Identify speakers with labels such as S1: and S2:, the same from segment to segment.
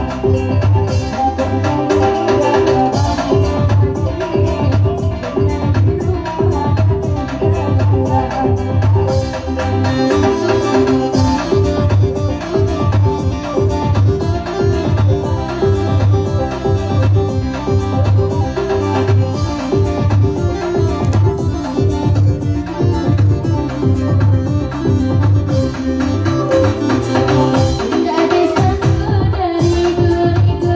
S1: Tidak ada satu dari diriku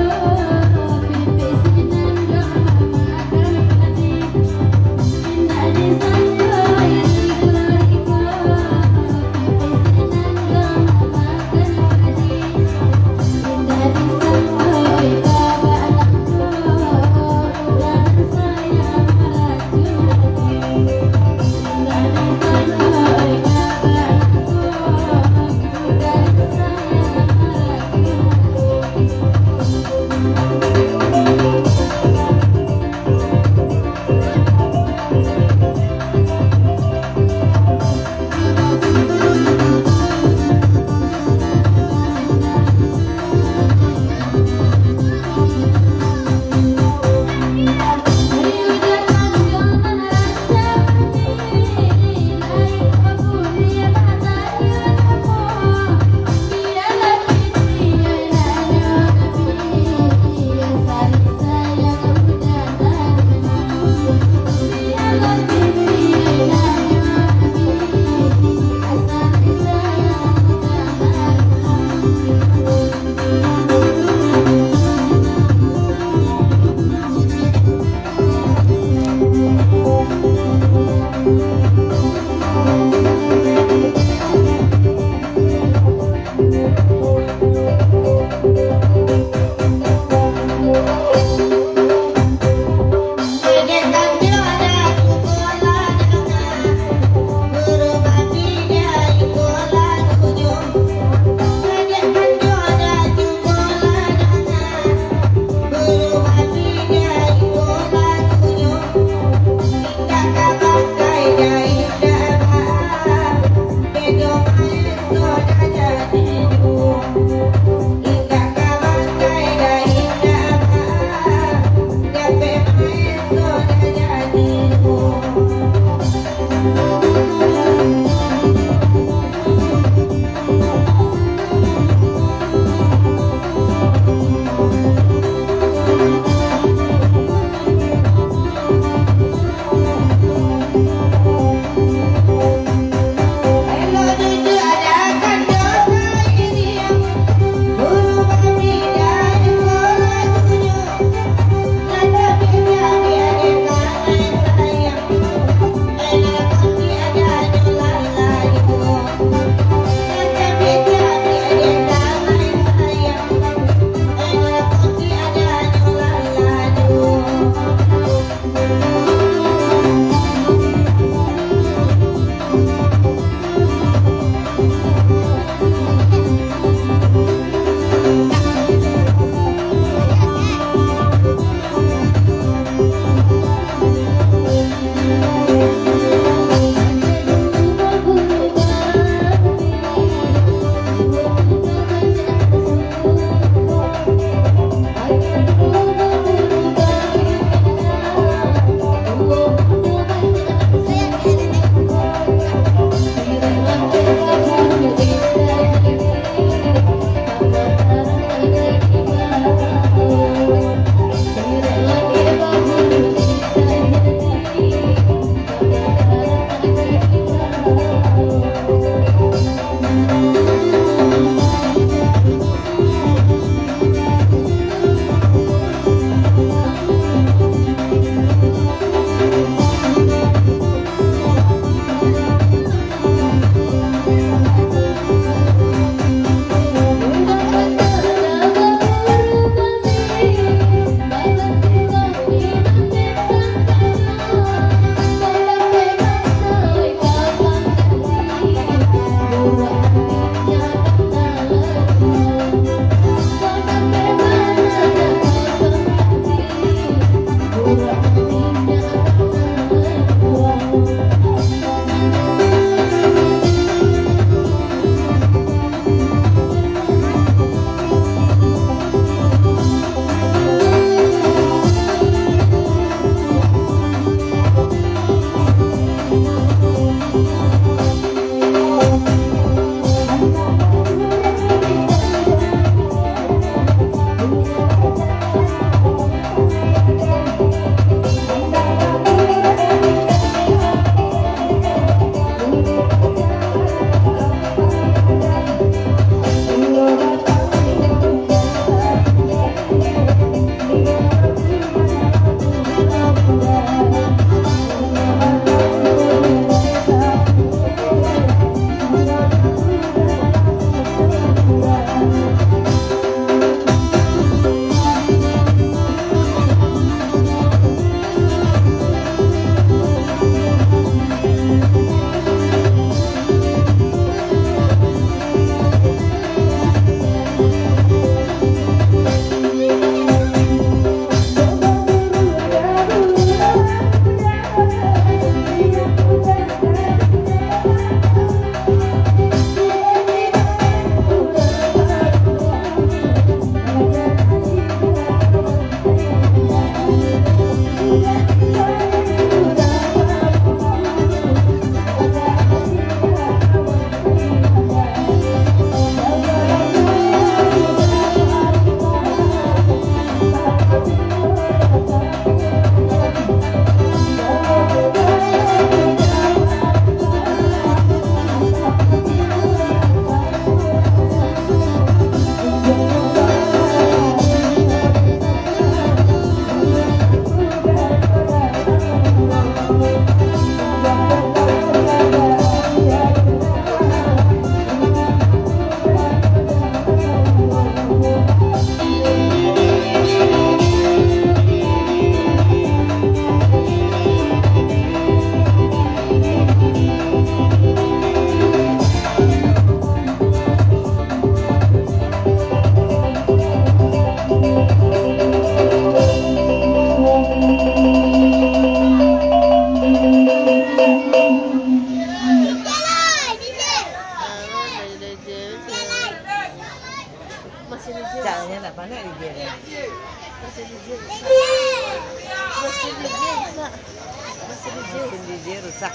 S1: rusak.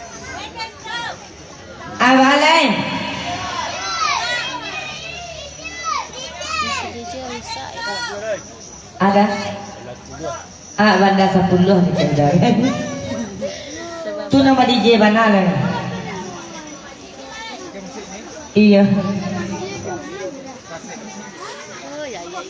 S2: Abalay. Ada? Banda 10 dicendaran. Itu nama DJ mana? Iya.
S1: Oh ya ya.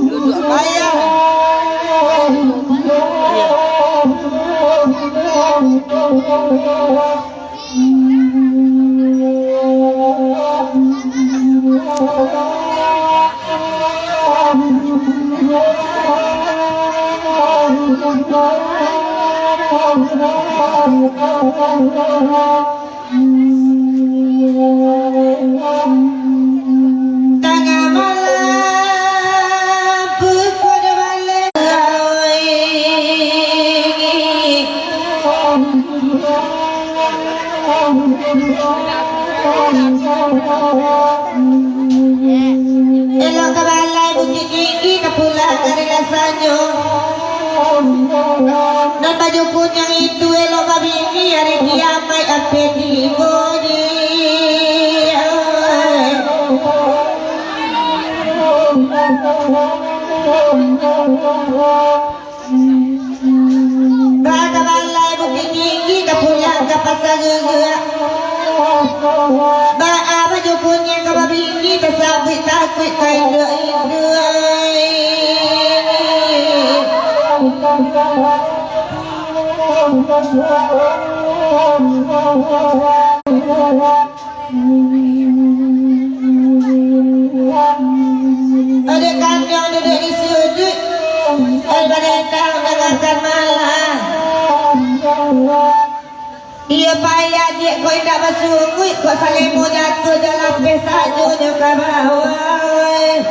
S1: Duduk bayar.
S2: Elok kabalay bukit tinggi kepulang dari lasanyo. Dan baju kunyang itu elok kabini hari kiamat ape dibodi. Kabalay bukit tinggi kepulang ke pasar juga. Ba'a baju kunyang kabini kesabit takut kain ada kandang duduk di sudut, al-badantang dengarkan malam. Ia payah dia kau tidak bersungguh, kau saling mau jatuh dalam pesajunya ke bawah.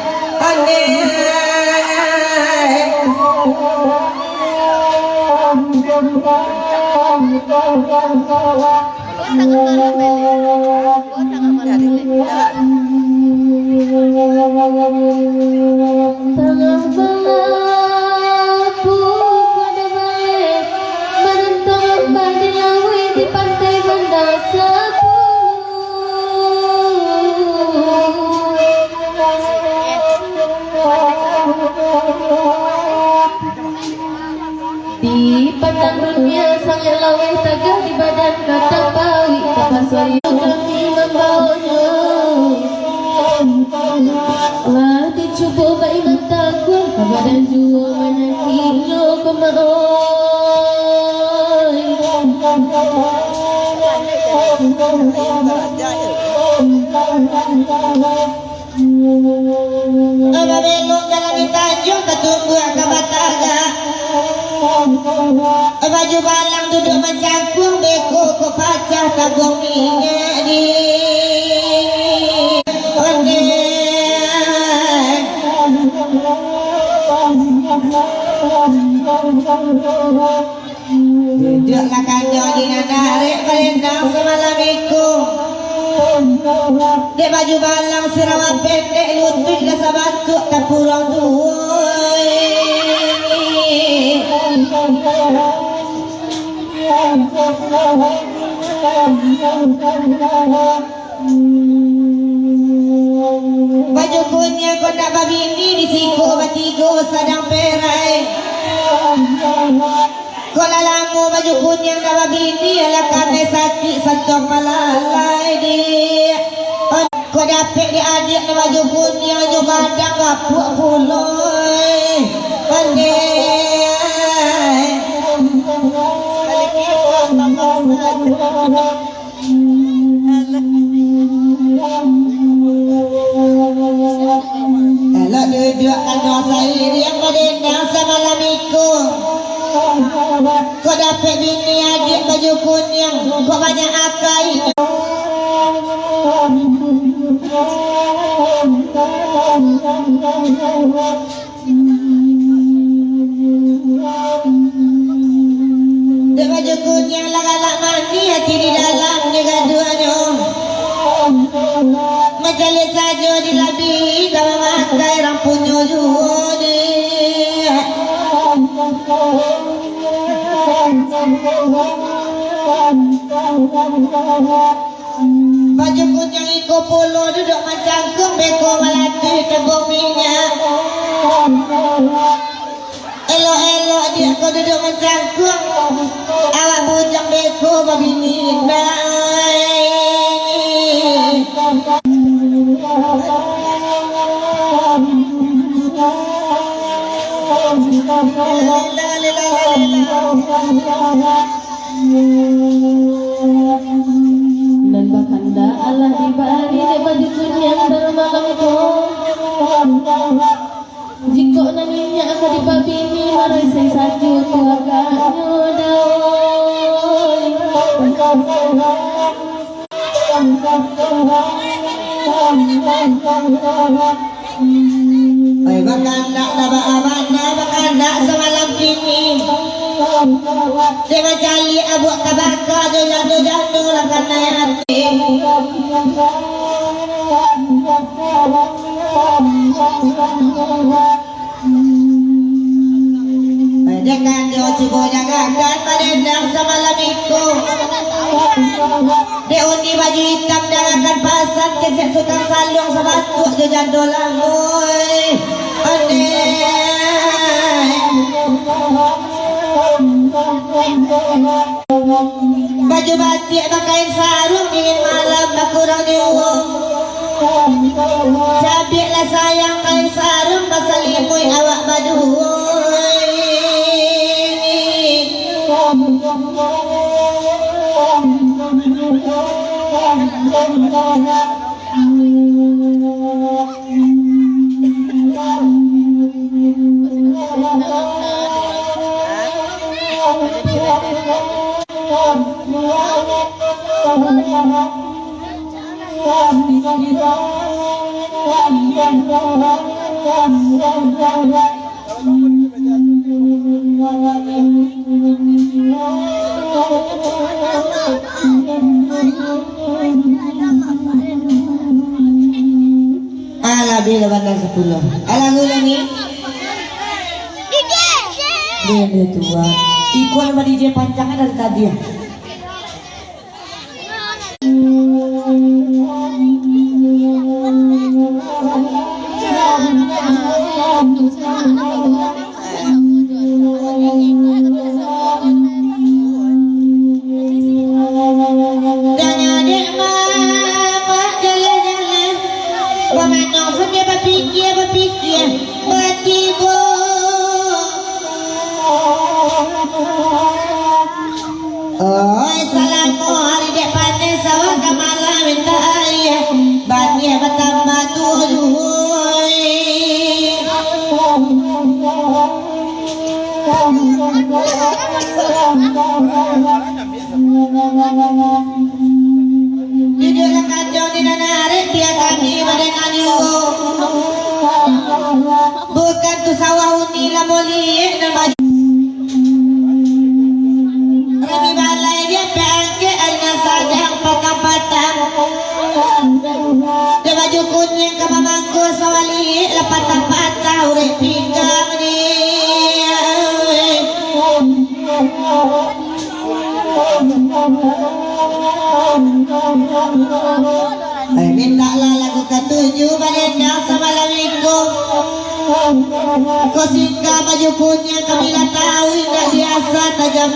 S2: Di padang dunia sangat laweh tagah di badan kata pawi kapasari kami membawanya. Lah dicoba baik takut badan jua mana kilo kemaoi. Ada belok jalan di Tanjung ketunggu ke Bataga. Baju balang duduk mencangkung beko ko pacah tabung minyak di duduklah kanyo di narik berendang semalam iku. Dek baju balang Sarawak pendek lutut rasa batuk tak pulau baju kunyang kau tak babini di siku batigo sadang perai. Kau lalamu baju kunyang tak babini ala karena sakit santong malalai di. Kau dapet di adik ni baju kunyang juga ada kapuk puloi. Elok duduk kanyo sair yang berdendang semalam iku. Kau dapet bini adik baju kunyang, kau banyak akai. Baju kunyang iko polo duduk macangkung beko melati tebung minyak. Elok-elok dia kau duduk macangkung awak bujang beko babini
S3: dan bakanda Allah ibari de baju kunyang bermalam ko jiko naminya aku di babini marai say saju tuaganyo daoy
S2: ay bakanda na ba aman na bakanda sa malam ini Dengan cali abu tabaka jadu lakan hati Dengan dia cuba jagakan padendang sama lamiku Dia undi baju hitam jangankan pasang kesek sukang salung sebatuk jadu langoy Baju batik pakai sarung dingin malam tak kurang diuang Cabiklah sayang kain sarung pasal limui awak baduy Ala bila bandar 10 ala ngulangi dia tua iku nama DJ pancangan dari tadi ya salamu hari dek panen sawah kamala minta ayah banyak bertambah tujuh duduklah kacau di narik biar kami badan aju bukan tu sawah unilah moli dan baju Rami balai dia pake airnya sadang patang-patang dia baju kunyang ke mamangku sawali patang-patang urek pinggang dia minta lah lagu ketujuh badendang sama lamiku kau singgah baju kunyang kami lah tahu indah biasa tajam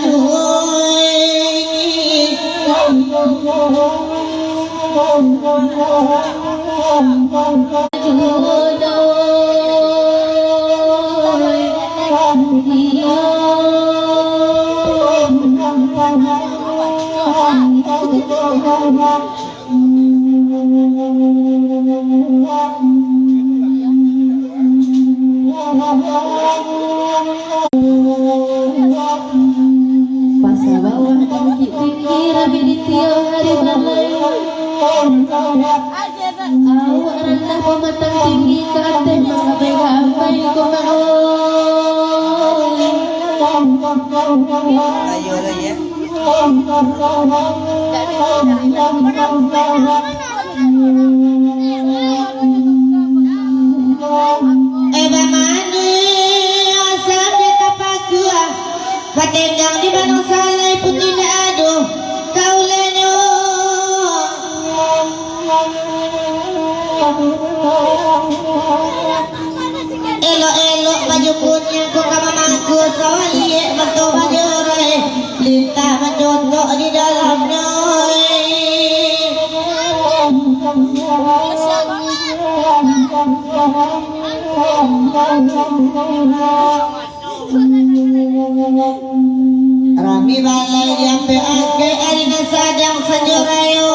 S3: Pasal bawah tinggi rabi di tiap hari balai awak rendah pematang tinggi kateh mengabai-abai ku
S1: Ayo lah ya.
S2: Bagaimana asal dia tapak gua Patendang di Bandung Salai pun tidak aduh Kau lenyo elo baju kuning ku kamamangku sawali metu baju rai lintah mencontok di dalamnya Rami balai diampe angke arina sadang senjurayo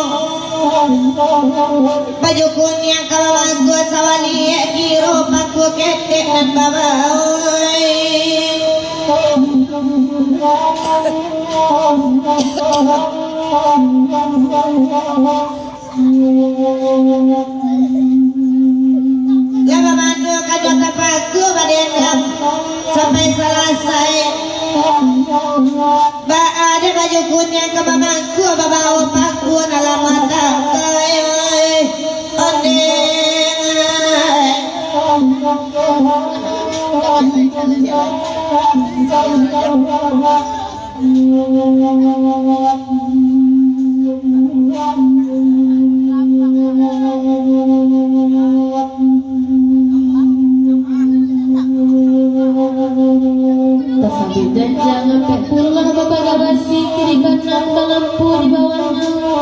S2: baju kuning kamamangku sawali kiro paku ketek dan babawai lama mandu kadang kapaku badendam sampai selesai ba ada baju kuning kamamangku babawa paku nalamata kai
S3: Dan jangan pula bapak basi kiri kanan lampu di bawahnya.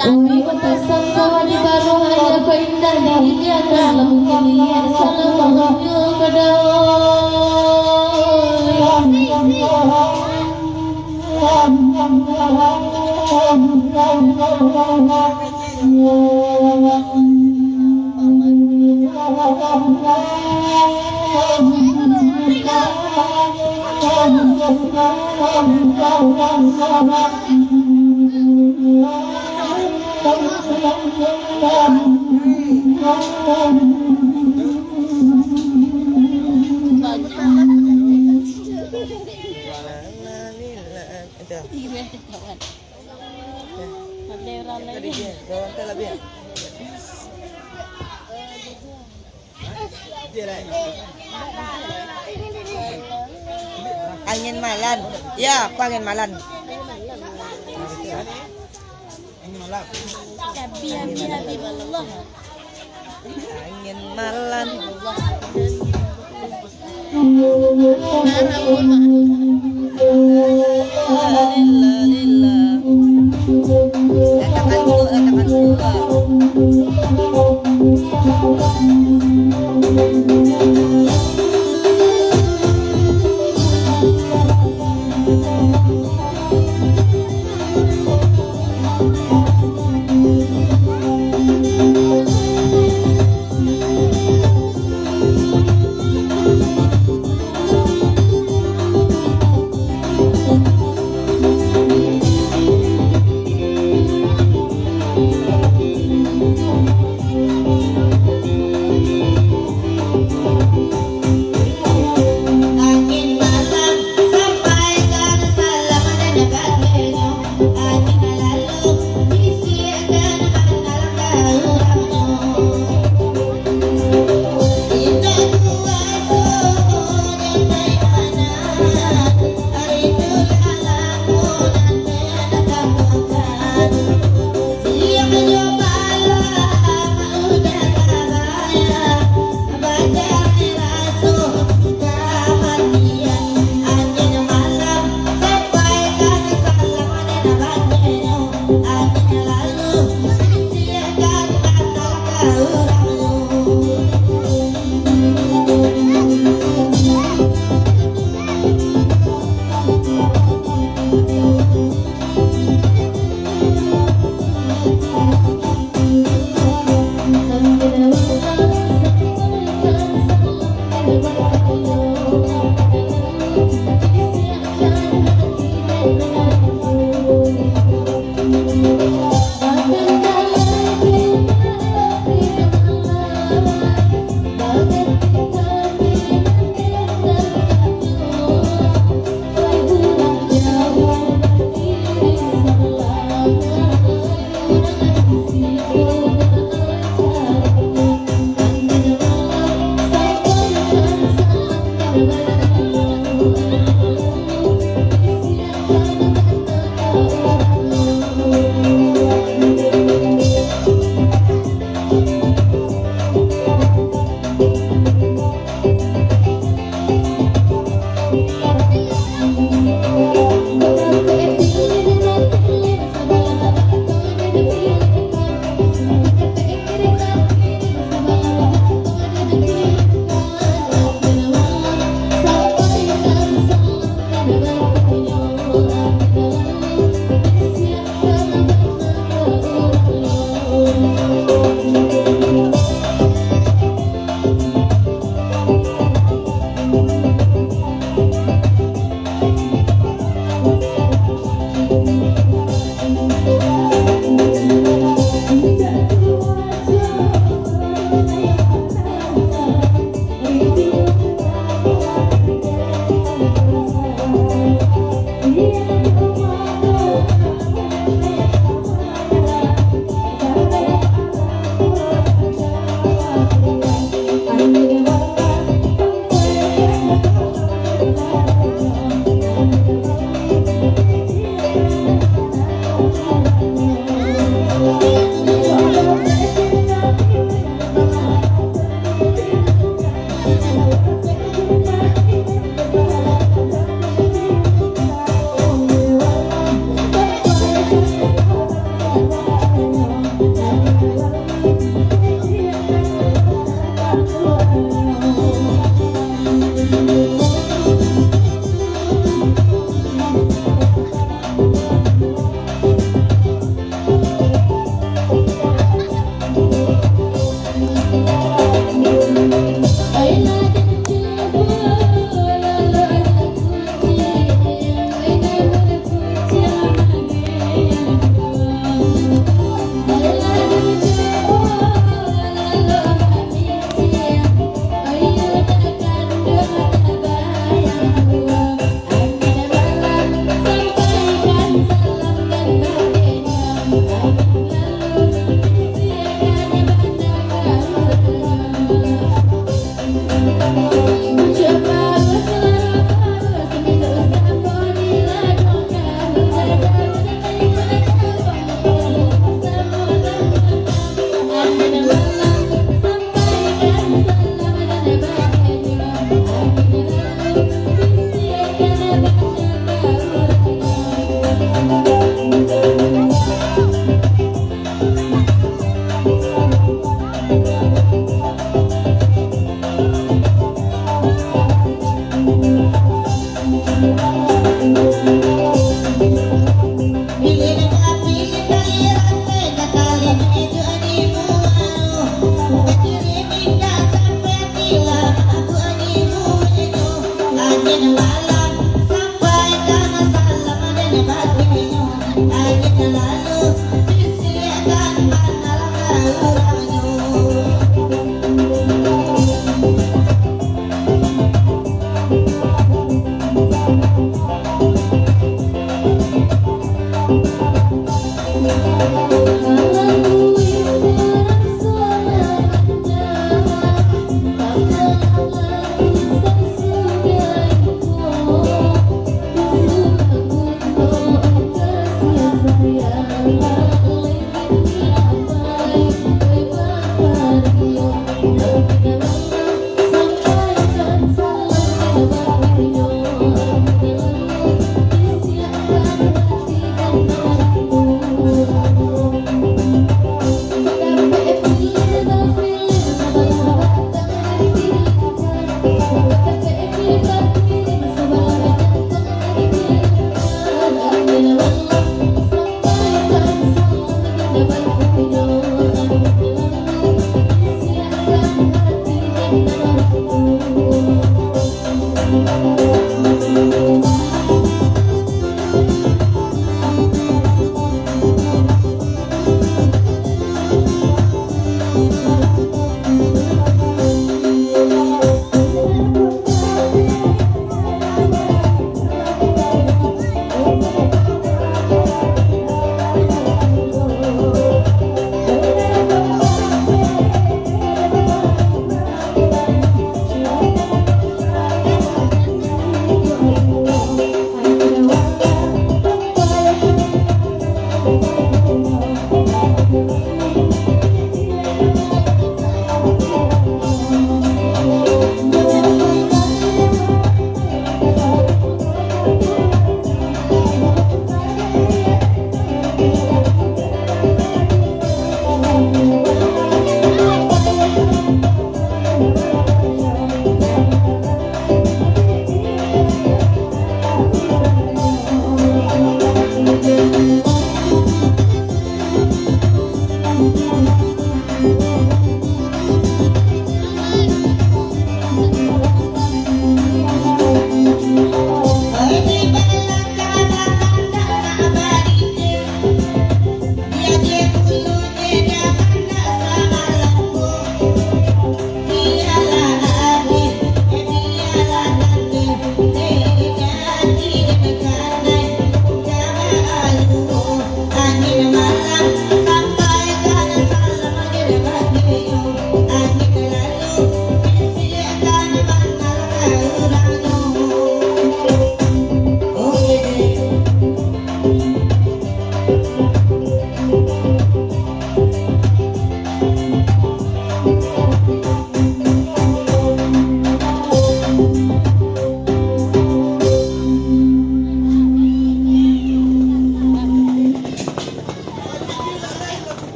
S3: Ui petasan sawah di baru hanya keindah dihiakan lampu lihat salam mahamnya
S2: angin malan ya aku angin malan angin malan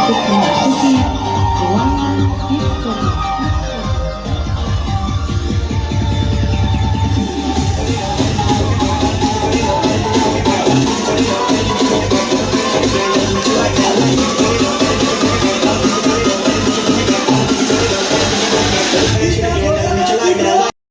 S3: Bismillah.